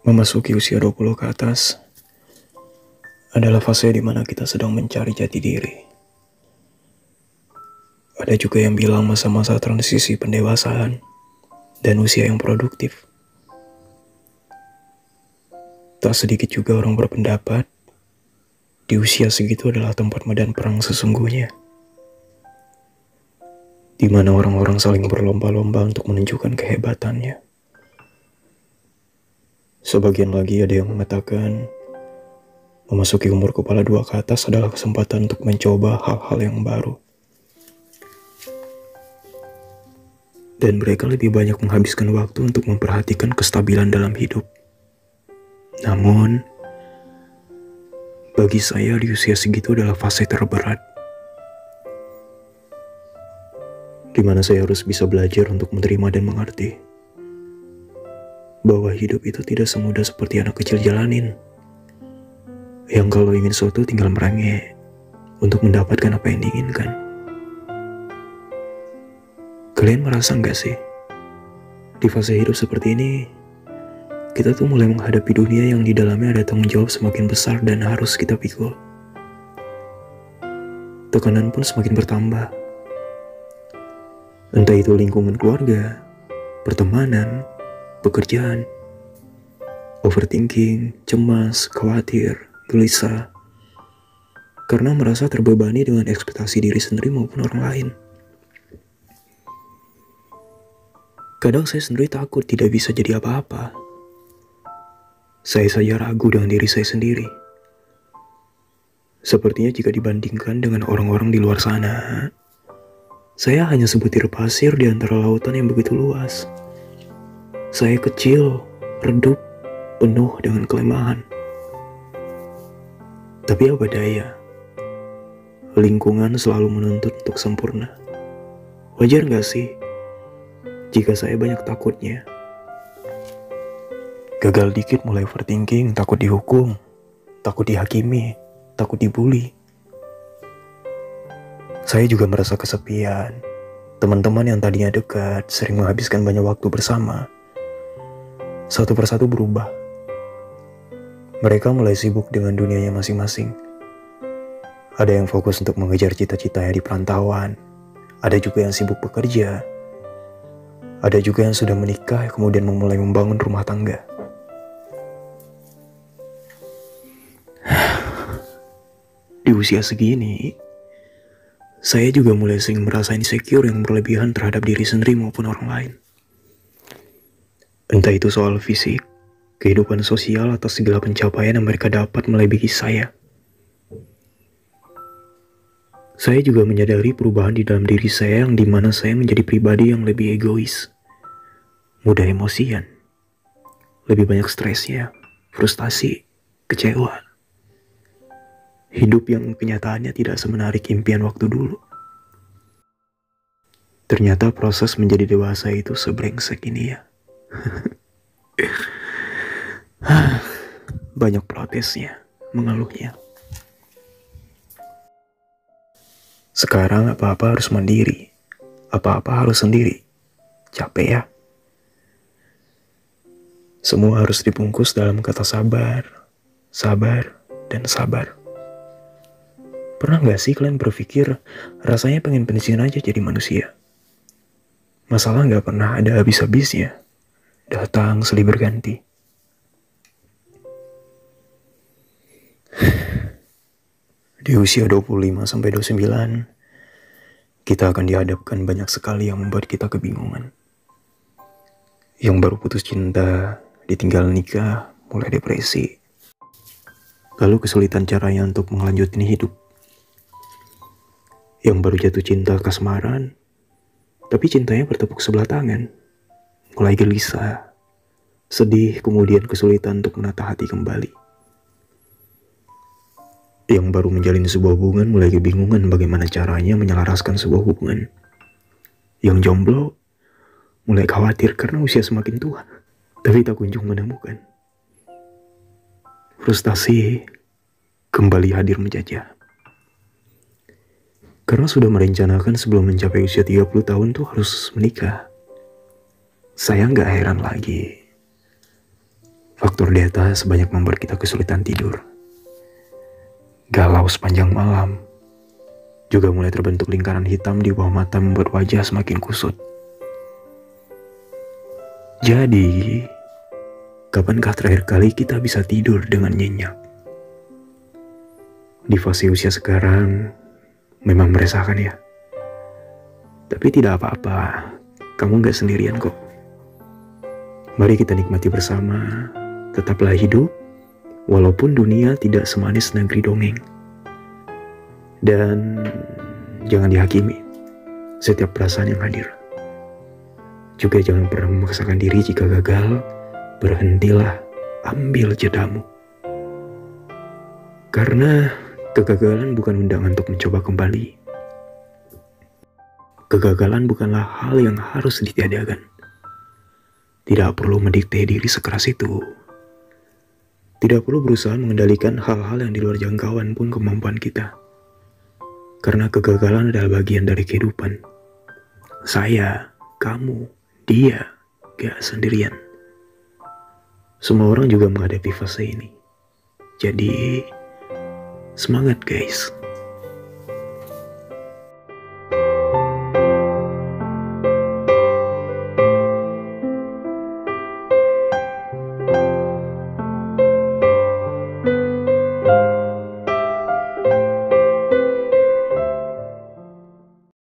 Memasuki usia 20 ke atas adalah fase di mana kita sedang mencari jati diri. Ada juga yang bilang masa-masa transisi pendewasaan dan usia yang produktif. Tak sedikit juga orang berpendapat di usia segitu adalah tempat medan perang sesungguhnya, di mana orang-orang saling berlomba-lomba untuk menunjukkan kehebatannya. Sebagian lagi ada yang mengatakan memasuki umur kepala 2 ke atas adalah kesempatan untuk mencoba hal-hal yang baru. Dan mereka lebih banyak menghabiskan waktu untuk memperhatikan kestabilan dalam hidup. Namun, bagi saya di usia segitu adalah fase terberat, di mana saya harus bisa belajar untuk menerima dan mengerti bahwa hidup itu tidak semudah seperti anak kecil jalanin, yang kalau ingin sesuatu tinggal merengek untuk mendapatkan apa yang diinginkan. Kalian merasa nggak sih, di fase hidup seperti ini, kita tuh mulai menghadapi dunia yang di dalamnya ada tanggung jawab semakin besar dan harus kita pikul. Tekanan pun semakin bertambah. Entah itu lingkungan keluarga, pertemanan, pekerjaan, overthinking, cemas, khawatir, gelisah, karena merasa terbebani dengan ekspektasi diri sendiri maupun orang lain. Kadang saya sendiri takut tidak bisa jadi apa-apa. Saya saja ragu dengan diri saya sendiri. Sepertinya jika dibandingkan dengan orang-orang di luar sana, saya hanya sebutir pasir di antara lautan yang begitu luas. Saya kecil, redup, penuh dengan kelemahan. Tapi apa daya, lingkungan selalu menuntut untuk sempurna. Wajar gak sih jika saya banyak takutnya? Gagal dikit mulai overthinking, takut dihukum, takut dihakimi, takut dibully. Saya juga merasa kesepian. Teman-teman yang tadinya dekat, sering menghabiskan banyak waktu bersama, satu persatu berubah. Mereka mulai sibuk dengan dunianya masing-masing. Ada yang fokus untuk mengejar cita-citanya di perantauan. Ada juga yang sibuk bekerja. Ada juga yang sudah menikah kemudian memulai membangun rumah tangga. Di usia segini, saya juga mulai sering merasa insecure yang berlebihan terhadap diri sendiri maupun orang lain. Entah itu soal fisik, kehidupan sosial, atau segala pencapaian yang mereka dapat melebihi saya. Saya juga menyadari perubahan di dalam diri saya yang dimana saya menjadi pribadi yang lebih egois, mudah emosian, lebih banyak stresnya, frustasi, kecewa. Hidup yang kenyataannya tidak semenarik impian waktu dulu. Ternyata proses menjadi dewasa itu sebrengsek ini ya. Banyak protesnya, mengeluhnya. Sekarang apa-apa harus mandiri, apa-apa harus sendiri. Capek ya? Semua harus dibungkus dalam kata sabar, sabar, dan sabar. Pernah gak sih kalian berpikir rasanya pengen pensiun aja jadi manusia? Masalah gak pernah ada habis-habisnya. Datang silih berganti. Di usia 25-29, kita akan dihadapkan banyak sekali yang membuat kita kebingungan. Yang baru putus cinta, ditinggal nikah, mulai depresi. Lalu kesulitan caranya untuk melanjutkan hidup. Yang baru jatuh cinta kasmaran, tapi cintanya bertepuk sebelah tangan. Mulai gelisah, sedih, kemudian kesulitan untuk menata hati kembali. Yang baru menjalin sebuah hubungan mulai kebingungan bagaimana caranya menyelaraskan sebuah hubungan. Yang jomblo mulai khawatir karena usia semakin tua, tapi tak kunjung menemukan. Frustasi kembali hadir menjajah. Karena sudah merencanakan sebelum mencapai usia 30 tahun tuh harus menikah. Saya nggak heran lagi. faktor delta sebanyak membuat kita kesulitan tidur. Galau sepanjang malam. Juga mulai terbentuk lingkaran hitam di bawah mata membuat wajah semakin kusut. Jadi, kapankah terakhir kali kita bisa tidur dengan nyenyak? Di fase usia sekarang, memang meresahkan ya. Tapi tidak apa-apa, kamu gak sendirian kok. Mari kita nikmati bersama, tetaplah hidup, walaupun dunia tidak semanis negeri dongeng. Dan jangan dihakimi setiap perasaan yang hadir. Juga jangan pernah memaksakan diri jika gagal, berhentilah, ambil jedamu. Karena kegagalan bukan undangan untuk mencoba kembali. Kegagalan bukanlah hal yang harus ditiadakan. Tidak perlu mendikte diri sekeras itu. Tidak perlu berusaha mengendalikan hal-hal yang di luar jangkauan pun kemampuan kita. Karena kegagalan adalah bagian dari kehidupan. Saya, kamu, dia, gak sendirian. Semua orang juga menghadapi fase ini. Jadi, semangat guys.